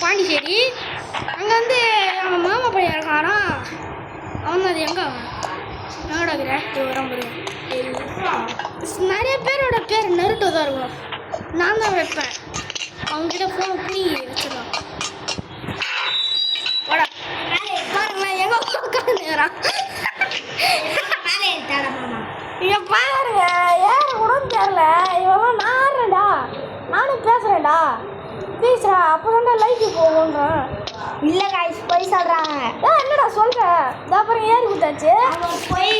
பாண்டிச்சேரி. அங்கே வந்து அவன் மாமா பையன் இருக்கானா, அவன் அது எங்கே எங்கடா இருக்கிற வரம்புது. நிறைய பேரோட பேர் நருட்டோ தான் இருக்கும். நான் தான் வைப்பேன். அவங்ககிட்ட ஃபோன் பண்ணி வச்சிடலாம். வாடா பாருங்களேன் எங்கே உட்காந்துக்கிறான். இங்கே பாருங்க யார் கூட தெரியல. இவன் நானுடா, நானும் பேசுகிறேன்டா. பேசுகிறா அப்போ தான்டா லைக்கு போகுங்க. இல்லை காய்ஸ் போய் சொல்கிறாங்க. என்னடா சொல்கிற? இதா பாருங்க ஏறி கொடுத்தாச்சு. போய்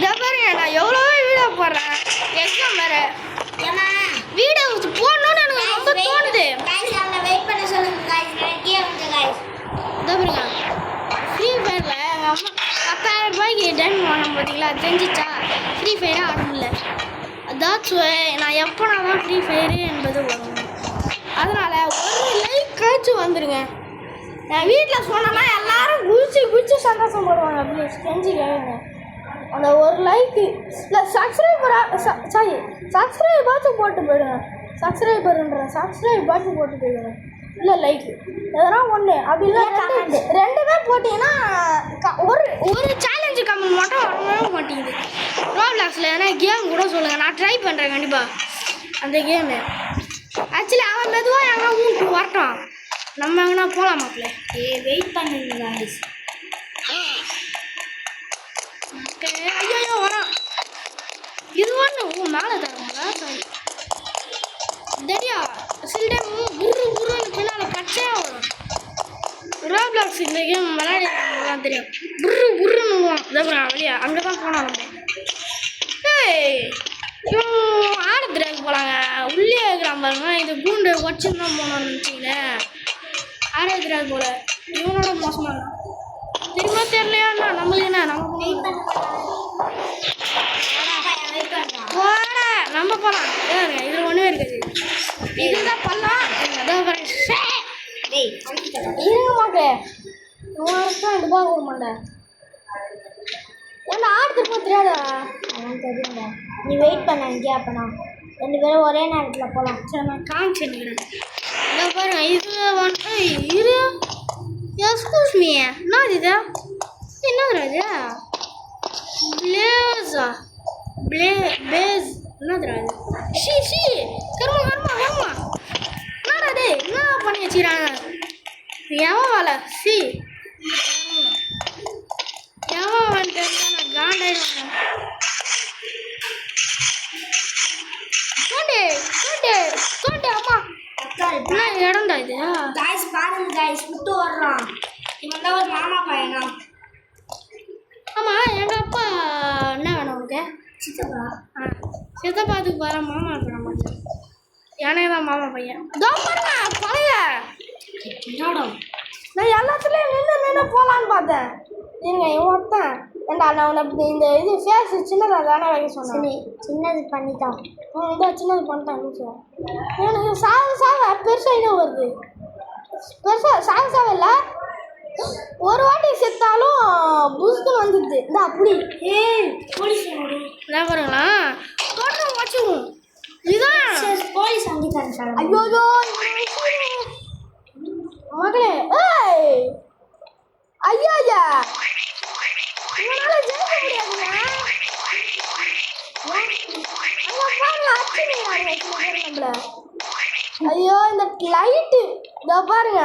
இதா பாருங்க நான் எவ்வளோ வீடியோ போடுறேன். எக்ஸாம் வேறு வீடியோ போடணும்னு எனக்கு ரொம்ப தோணுது. வெயிட் பண்ண சொல்லுங்க காய்ஸ். இதா பாருங்க ஃப்ரீ ஃபயரில் எங்கள் அம்மா 10,000 ரூபாய்க்கு டைம் வாங்கினோம் பார்த்தீங்களா, தெரிஞ்சிச்சா? ஃப்ரீ ஃபயரே ஆட முடியல. அதாச்சு நான் எப்போனா தான் ஃப்ரீ ஃபயரு என்பது வரும். அதனால் ஒரு லைக் கழிச்சு வந்துடுங்க. என் வீட்டில் சொன்னோன்னா எல்லோரும் குதிச்சு சந்தோஷப்படுவாங்க. ப்ளீஸ் செஞ்சு கேளுங்க. அந்த ஒரு லைக்கு இல்லை சப்ஸ்கிரைபாச்சும் போட்டு போயிடுங்க. சப்ஸ்கிரைபாச்சும் போட்டு போயிடுங்க. இல்லை லைக்கு எதனா ஒன்று அப்படி இல்லை ரெண்டுமே போட்டிங்கன்னா ஒரு சேலஞ்சு கமெண்ட் மட்டும் வரவே மாட்டேங்குது. ரோப்ளாக்ஸில் எதனா கேம் கூட சொல்லுங்கள், நான் ட்ரை பண்ணுறேன் கண்டிப்பாக. அந்த கேமு ஆக்சுவலி அவன் மெதுவாக எங்கன்னா ஊருக்கு வரட்டும், நம்ம எங்கன்னா போகலாம் மாப்பிள்ள. வெயிட் பண்ணுங்க காய்ஸ். ஐயோ வரான். இது ஒன்று மேலே தருவாங்களா? சாரி தெரியா சில டைம் குருன்னு பின்னால் பச்சையாக வரும். ரோப்ளாக்ஸ் இந்த கேம் விளையாடிதான் தெரியும். குருன்னு இதான் வெளியா அங்கே தான் போனோம் நம்ம. இவன் ஆட தெரியாது போலாங்க, உள்ளே இருக்கிறான் பாருங்க. இது கூண்டு வச்சுன்னு தான் போனோம்னு நினச்சிங்களேன். ஆட தெரியாது போல. இவனோட மோசமாக இருக்கும். திரும்ப தெரியலையாண்ணா நம்மளுக்கு என்ன நம்ம போடா நம்ம போகலாம். இதில் ஒன்றுமே இருக்காது. இதுதான் பண்ணலாம். இருங்க மாட்டே இது பார்க்க மாட்டேன். ஏன்னா ஆடுறதுக்கு தெரியாதா? அதான் தெரியுங்க. நீ வெயிட் பண்ண இங்கே. அப்போனா 2 பேரும் ஒரே நேரத்தில் போகலாம். சரி நான் காமிச்சிருக்கிறேன். இதை பாருங்க இது வந்துட்டு இரு. எக்ஸ்கூஸ் மீ என்னது இது? என்னதுடா இது? பிளேஸா பேஸ் என்னதுடா இது? ஷி கர்மா என்னடா டே என்ன பண்ணி வச்சுக்கிறாங்க? எவன் வேலை எவன் வந்துட்டு நான் காண்டாயிடுவேன். தோண்டி அம்மா என்ன இடம்டா இது? காய்ஸ் பாருங்க காய்ஸ், விட்டு வர்றான். இவன் தான் ஒரு மாமா பையனா? ஆமாம் எங்கள் அப்பா என்ன வேணும் உனக்கு? சித்தப்பா. சித்தப்பாத்துக்கு பாரு மாமா பண்ண மாட்டேன். எனக்கு தான் மாமா பையன். பழைய நான் எல்லாத்துலேயும் நின்று போகலான்னு பார்த்தேன். இருங்க ஒருத்தன் ஏண்டா நான் உன்னை இந்த இது ஃபேஸ் சின்னதாக தானே வைக்க சொன்னேன். சின்னது பண்ணிட்டான். இந்த சின்னது பண்ணிட்டான் சார். எனக்கு சாக பெருசாக இன்னும் வருது. பெருசாக சாக இல்லை. ஒரு வாட்டி செத்தாலும் புஸ்க்கு வந்துடுது. இந்த அப்படி போலீஸ் என்ன பாருங்களா தோட்டம் வச்சுக்கும். இதுதான் போலீஸ் வாங்கிட்டாங்க சார். ஐயோ மகளே ஐயா இவனால ஜெயிக்க முடியாதுங்க. ஐயோ இந்த லைட்டு இதோ பாருங்க.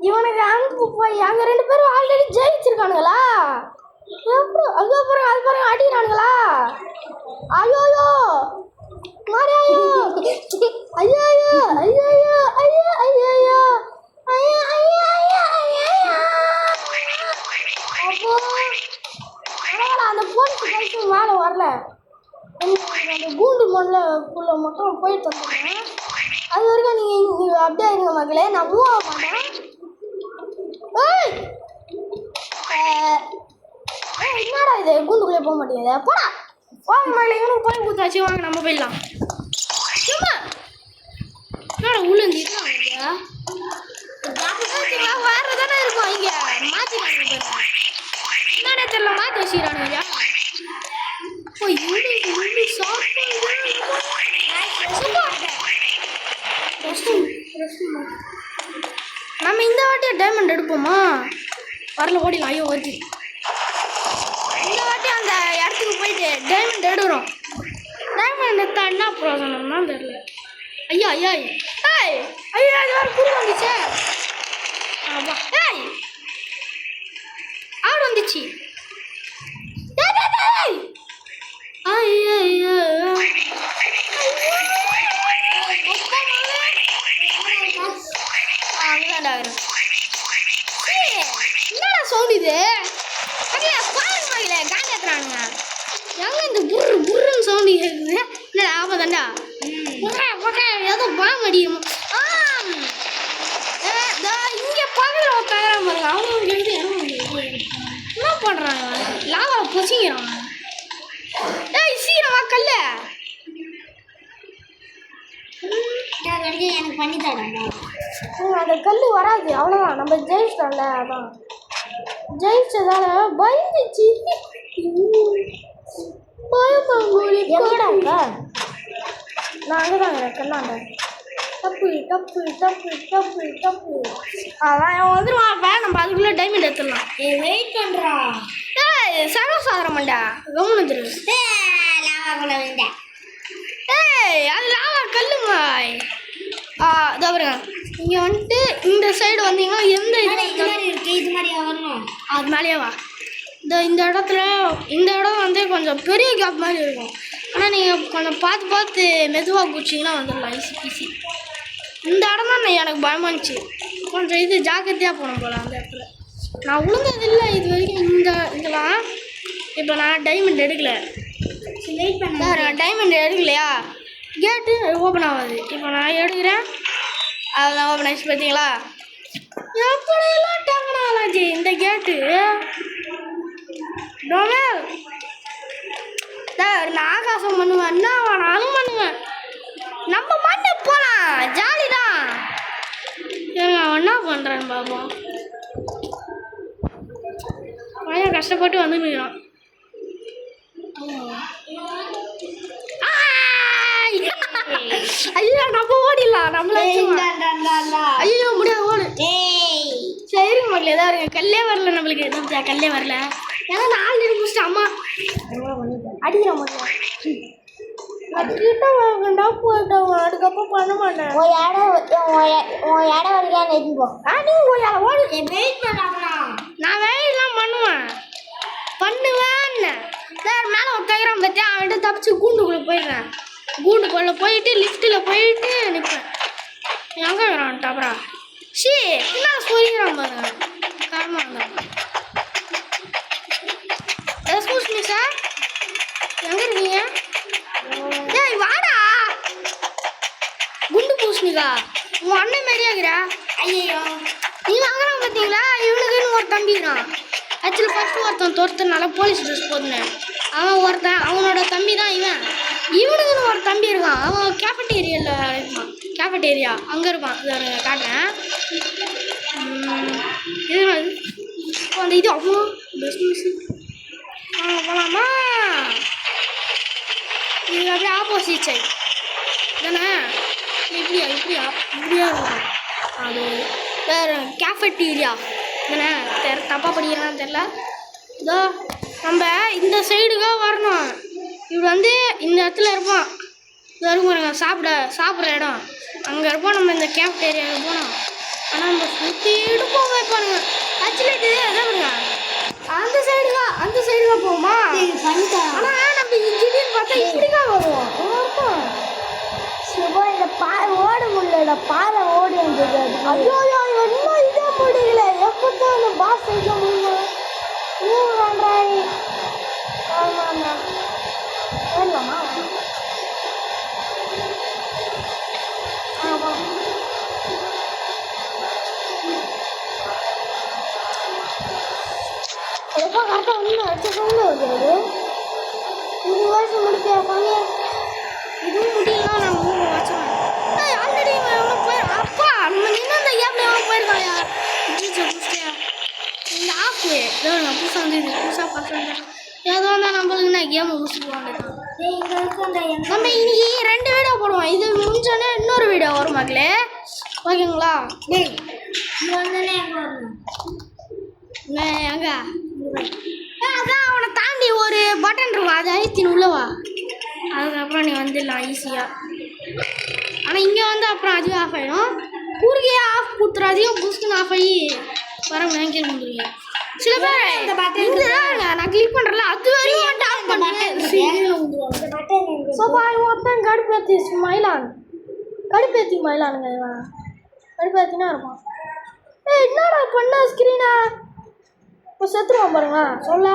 இவனுக்கு அங்கே போய் அங்கே 2 பேரும் ஆல்ரெடி ஜெயிச்சிருக்கானுங்களா? அதுக்கப்புறம் அது பாருங்க அடிக்கிறானுங்களா? ஐயோயோ மாரியாயோ ஐயோ அந்த போலீஸ் கழிச்சு மேலே வரல. அந்த கூண்டு மண்ணுக்குள்ள மட்டும் போயிட்டு வந்துடுறேன். அது வரைக்கும் நீங்கள் அப்படியே இருங்க மகளே, நான் மூவ் ஆக மாட்டேன். என்னடா இது கூண்டுக்குள்ளே போக மாட்டேங்குது? போடா வாங்க மகளே, இவனுக்கு போய் கொடுத்தாச்சு. வாங்க நம்ம போயிடலாம். சும்மா என்னடா உளுந்து இதுதான் வேறு தானே இருக்கும். இங்கே மாற்றிக்கிறாங்க என்னடா தெரியல, மாற்றி வச்சுக்கிறானுங்க. டைமண்ட் எடுப்போமா? வரல, ஓடிலாம். ஐயோ ஓடி. இந்த வாட்டி அந்த இடத்துக்கு போயிட்டு டைமண்ட் எடுக்கிறோம். டைமண்ட் எடுத்தா என்ன ப்ரோஜனம் தான் தெரியல. ஐயா ஐயா ஏய் ஐயா, அது வேறு குரு வந்துச்சே. ஏய் ஆடு வந்துச்சு. என்னடா சவுண்ட் இது? காங்கேத்துறானுங்க. எங்க இந்த புரு புருன்னு சவுண்டு கேட்குது? என்னடா ஆபத்தாண்டா? ஏதோ பாம்பு அடிக்கும். இங்கே பக்கத்தில் உட்காராம பாருங்க. அவங்க எழுதி என்ன பண்ணுறாங்க? லாவாவை பொசிக்கிறாங்க. ஏய் சீக்கிரமா கல்ல எனக்கு பண்ணி தரேன். அந்த கல் வராது, அவ்வளோதான். நம்ம ஜெயிச்சிட்டோம்ல, அதான் ஜெயிச்சதால பயந்துச்சு. எங்கடா நான் அங்கே தான் கண்ணாண்ட. தப்பு தப்பு தப்பு தப்பு தப்பு. அதான் வந்துடுவான். நம்ம அதுக்குள்ளே டைமண்ட் எடுத்துடலாம். வெயிட் பண்ணுறா. ஏய் சர்வசாதாரமாண்டா, கவனம் தெரியும். ஏய் அது லாவா கல்லுமாய். இதோ பாருங்க, இங்கே வந்துட்டு இந்த சைடு வந்தீங்கன்னா எந்த இது மாதிரி இருக்கு, இது மாதிரியா வரணும்? அது மேலேயே வா. இந்த இடத்துல இந்த இடம் வந்து கொஞ்சம் பெரிய கேப் மாதிரி இருக்கும். ஆனால் நீங்கள் கொஞ்சம் பார்த்து பார்த்து மெதுவாக குச்சிங்கன்னா வந்துடலாம் ஈஸி பீஸி. இந்த இடம் தான் எனக்கு பயமாக இருந்துச்சு. கொஞ்சம் இது ஜாக்கிரதையாக போகணும் போல் அந்த இடத்துல. நான் விழுந்ததில்லை இது வரைக்கும் இதெல்லாம். இப்போ நான் டைமண்ட் எடுக்கலை. வெயிட் பண்ண. நான் டைமண்ட் எடுக்கலையா, கேட்டு ஓப்பன் ஆகாது. இப்போ நான் எடுக்கிறேன், அதெல்லாம் ஓப்பன் ஆகிடுச்சு. பார்த்தீங்களா எப்படியெல்லாம் டங்கனா ஆச்சு இந்த கேட்டு. நான் ஆகாசம் பண்ணுவேன், என்ன வேணாலும் பண்ணுவேன். நம்ம மண்ணு போகலாம், ஜாலி தான். அவன் என்ன பண்ணுறான்னு பார்ப்போம். பையன் கஷ்டப்பட்டு வந்துருக்கிறான். ஐயோ நம்ம ஓடிடலாம். நம்மள ஐயோ முடியாது, ஓடு. சரி மக்கள், ஏதாவது இருங்க. கல்லே வரல நம்மளுக்கு, எதுவும் கல்லே வரல. ஏன்னா நான் ஆல்ரெடி முடிச்சுட்டு அம்மா அடிக்கிற மக்கள். கிட்ட வேண்டா போயிட்டோம், அதுக்கப்புறம் பண்ண மாட்டேன். உன் இடம் வரைக்கும் நினைப்போ. நீங்கள் ஓடு. வெயிட் பண்ணாங்களா? நான் வேலையெல்லாம் பண்ணுவேன்னு சார் மேலே ஒரு கைகிறான் பார்த்தியா, அவன்கிட்ட தப்பிச்சு கூண்டுக்குள்ளே போயிடுறேன். கூண்டுக்குள்ளே போயிட்டு லிஃப்ட்டில் போயிட்டு நிற்பேன். எங்கே இருக்கிறான் டபரா? என்ன சொல்லிக்கிறான் பாருங்க. காரணம் எக்ஸ்கூஸ் மீ சார், எங்கே இருக்கீங்க? ஏய் வாடா குண்டு பூசணிக்கா, உன் அண்ணன் மாதிரியா இருக்கிறா? ஐயோ நீ வாங்குறான் பார்த்தீங்களா? இவனுக்குன்னு ஒரு தம்பிக்கிறான். ஆக்சுவலி ஃபஸ்ட்டு ஒருத்தன் தோர்த்தனால போலீஸ் ட்ரெஸ் போதுனேன். அவன் ஒருத்தன், அவனோட தம்பி தான் இவன். இவனுக்குன்னு ஒரு தம்பி இருக்கான். அவன் கேஃபட்டேரியாவில் இருப்பான். கேஃபட்டேரியா அங்கே இருப்பான். இதை காட்டுறேன். இது அந்த இது அவ்வளோ பெஸ்ட் மிஸ். போகலாமா? இது அப்படியே ஆப்போசிட் சைடு தானே? இப்படியா இப்படியா இப்படியா இருக்கும். அது வேறு கேஃபட்டேரியா தானே? தப்பாக படிக்கிறான்னு தெரில. இதோ நம்ம இந்த சைடுக்காக வரணும். இப்படி வந்து இந்த இடத்துல இருப்பான். இது இருக்கும் சாப்பிட்ற இடம் அங்கே இருப்போம். நம்ம இந்த கேஃபட்டேரியாவுக்கு போனோம். ஆனால் நம்ம சுற்றிட்டு போக வைப்பானுங்க. ஆக்சுவலி இது எதாவது பாருங்க, அந்த சைடுக்கா போகுமா? ஆனால் நம்ம திடீர்னு பார்த்தா இப்படிக்கா வருவோம். இந்த ஓட முடியல, பாறை ஓடி வந்தது. ஐயோ என்ன இதே முடியல. எப்போ அந்த பாஸ் செய்ய முடியும்? வேணாமா? எப்போ கரெக்டாக ஒன்று அடிச்ச சவுண்டு வருகிறது. இது வருஷம் முடிக்க சாமியா, இதுவும் முடியலாம். நான் 3 வருஷம் ஆல்ரெடி அப்பா நம்ம நின்று அந்த கேப்ல போயிருக்காயா? இந்த ஆஃப் நான் புதுசாக வந்து இது புதுசாக பார்த்துருந்தேன். ஏதோ தான் நம்மளுக்கு நான் கேமை முடிச்சுடுவாங்க. நம்ம இன்னைக்கு 2 வீடியோ போடுவோம். இது முடிஞ்சோடனே இன்னொரு வீடியோ வரும் மக்களே, ஓகேங்களா? இங்கே வந்தாலே எங்கே வரணும்? எங்க அதான் அவனை தாண்டி ஒரு பட்டன் இருக்கும், அது அழுத்தின்னு உள்ளவா, அதுக்கப்புறம் நீ வந்துடலாம் ஈஸியாக. ஆனால் இங்கே வந்து அப்புறம் அதுவே ஆஃப் ஆகிடும். குறுகையே ஆஃப் கொடுத்துறாதையும் புஷ்குன்னு ஆஃப் ஆகி வர வாங்கிக்க முடியும். சில பேர் இந்த button நான் கிளிக் பண்ணுறல அது வரையும் வந்துட்டு ஆஃப் பண்ணுறேன். இந்த பட்டன் எங்கே? ஸோ பாய் மொத்தம் கடுப்பேற்றி மயிலான் கடுப்பேற்றி மயிலானுங்க இவன் கடுப்பேற்றினா இருப்பான். என்னடா பண்ண ஸ்க்ரீனா இப்போ செத்துருவான் பாருங்க. சொல்ல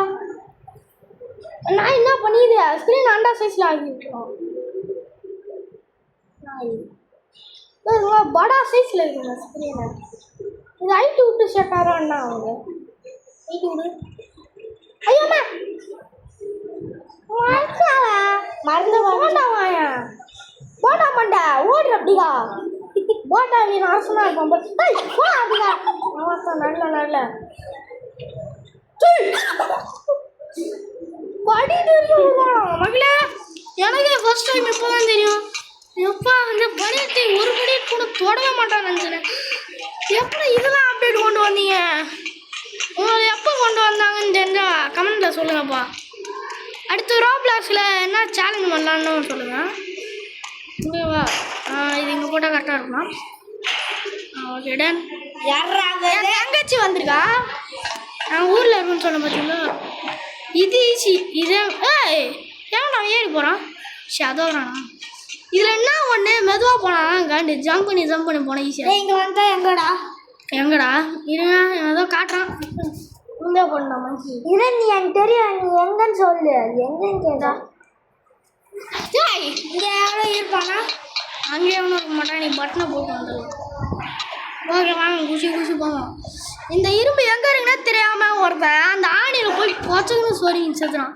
நான் என்ன பண்ணிது ஸ்க்ரீன் அண்டா சைஸில் ஆகிருக்கோம். படா சைஸில் இருக்குங்க ஸ்க்ரீனை. இது ஐட்டு விட்டு ஷட் ஆகிறான்னா அவங்க ஐட்டு விடு. ஐயோம்மா மறந்து போண்டாவாயா போட்டா மண்டா ஓடுற அப்படிக்கா போட்டா நீ நாசமாக இருப்பான் போடா அப்படிக்கா அவன் நல்ல நல்ல படி தெரியும் மகள. எனக்கு ஃபர்ஸ்ட் டைம் இப்போ தான் தெரியும். எப்பா அந்த படியத்தை ஒரு படி கூட தொடவே மாட்டான்னு நினச்சினேன். எப்படி இதெல்லாம் அப்டேட் கொண்டு வந்தீங்க? உங்களை எப்போ கொண்டு வந்தாங்கன்னு தெரிஞ்சா கமெண்ட்டில் சொல்லுங்கப்பா. அடுத்து ரோப்ளாக்ஸில் என்ன சேலஞ்ச் பண்ணலான்னு சொல்லுங்கள். ஓகேவா? இது இங்கே போட்டால் கரெக்டாக இருக்குமா? Okay done. என் தங்கச்சி வந்திருக்கா, நான் ஊரில் இருக்குன்னு சொன்ன பார்த்தீங்களா. இது ஈஸி. இது ஏன் நான் ஏறி போகிறான் அதோறானா இதில் என்ன ஒன்று மெதுவாக போனான் காண்டு ஜம்ப் பண்ணி போனேன் ஈஸியாக. இங்கே வந்தா எங்கடா இருங்க ஏதோ காட்டுறான். இங்கே போடணும் மங்கி. இதை நீ எனக்கு தெரியும், நீ எங்கன்னு சொல்லு. எங்கன்னு கேட்டா இங்கே எவ்வளோ இருப்பானா? அங்கே எவனும் இருக்க மாட்டான். நீ பட்டனை போட்டு வந்துடும். ஓகே வாங்க குஷி போவோம். இந்த இரும்பு எங்கே இருக்குன்னா தெரியாமல் ஒருத்தன் அந்த ஆணியில் போய் பொச்சதுன்னு சொரிங்க செத்துறான்.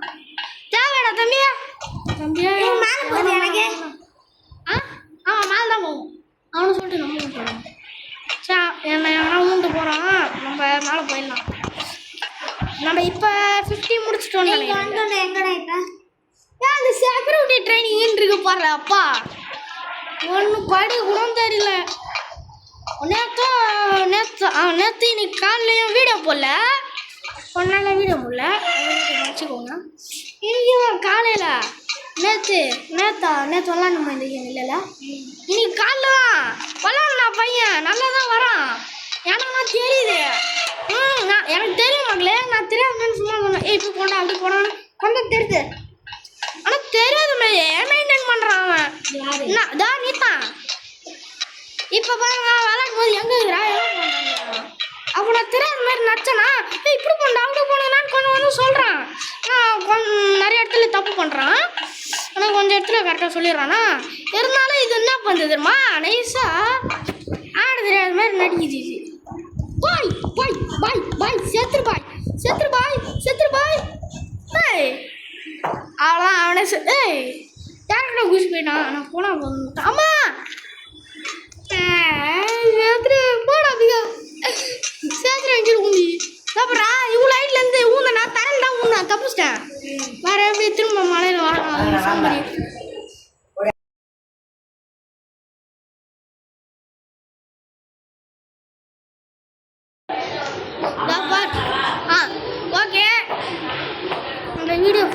தேவைடா தம்பியா மேலே போகுது எனக்கு. ஆமாம் மேலே தான் போவோம். அவனை சொல்லிட்டு நம்ம போகிறோம். என்ன எவனா ஊண்டு போகிறான், நம்ம மேலே போயிடலாம். நம்ம இப்போ 50 முடிச்சிட்டோம். எங்கடா இப்போ அந்த செக்யூரிட்டி ட்ரைனிங் இருக்கு பாருல அப்பா, ஒன்றும் படி கூட தெரியல. நேற்று இன்னைக்கு காலையிலையும் வீடியோ போடல, ஒன்றால் வீடியோ போடல வச்சுக்கோங்க. இன்னைக்கு காலையில் நேற்று விளாண்டுமா இந்த கேம் இல்லைல்ல, இன்னைக்கு காலைல தான் விளாட்னா பையன் நல்லா தான் வரான். எனக்கு தெரியுது. எனக்கு தெரியும் மகளே, நான் தெரியாதுன்னு சும்மா சொன்னேன். இப்போ போண்டா அப்படி போனான்னு கொஞ்சம் தெரியுது. ஆனால் தெரியாத மாதிரியே மெயின்டைன் பண்ணுறான் அவன். என்ன நீத்தான் இப்போ பாருங்க விளாடும் போது எங்கே இருக்கிறா அப்போ நான் தெரியாத மாதிரி நச்சனா இப்படி போண்டா அப்படி போனேன்னு கொஞ்சம் சொல்கிறான். கொஞ்சம் நிறைய இடத்துல தப்பு பண்ணுறான், ஆனால் கொஞ்சம் இடத்துல கரெக்டாக சொல்லிடுறானா. இருந்தாலும் இது என்ன பண்ணுது தெரியுமா, நைஸாக ஆட தெரியாத மாதிரி நடிக்குது. பாய் பாய் பாய் பாய் செத்துரு பாய் அவ்வளோதான். அவனே டேரக்டாக குசி போயிட்டான். நான் போனால் போதும். அம்மா போடா அப்படியா சேர்த்துட்டு வச்சுட்டு ஊந்தி தப்புறா. இவ்வளோ ஹைட்லேருந்து ஊந்த நான் தரேன் தான் ஊந்தேன், தப்பிச்சிட்டேன். வேற எப்படி திரும்ப மலையில் வரணும் சாம்பரி. ஓகே இந்த வீடியோ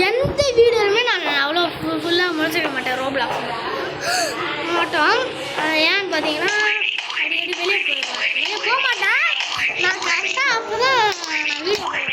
எந்த வீடியோலுமே நான் அவ்வளோ ஃபுல்லாக முடிச்சிட மாட்டேன். ரோப்ளாக்ஸ் மாட்டோம். ஏன்னு பார்த்தீங்கன்னா அடிக்கடி வெளியே போக மாட்டேன். நான் கரெக்டாக அப்போ தான் நான் வீடியோ பாய்.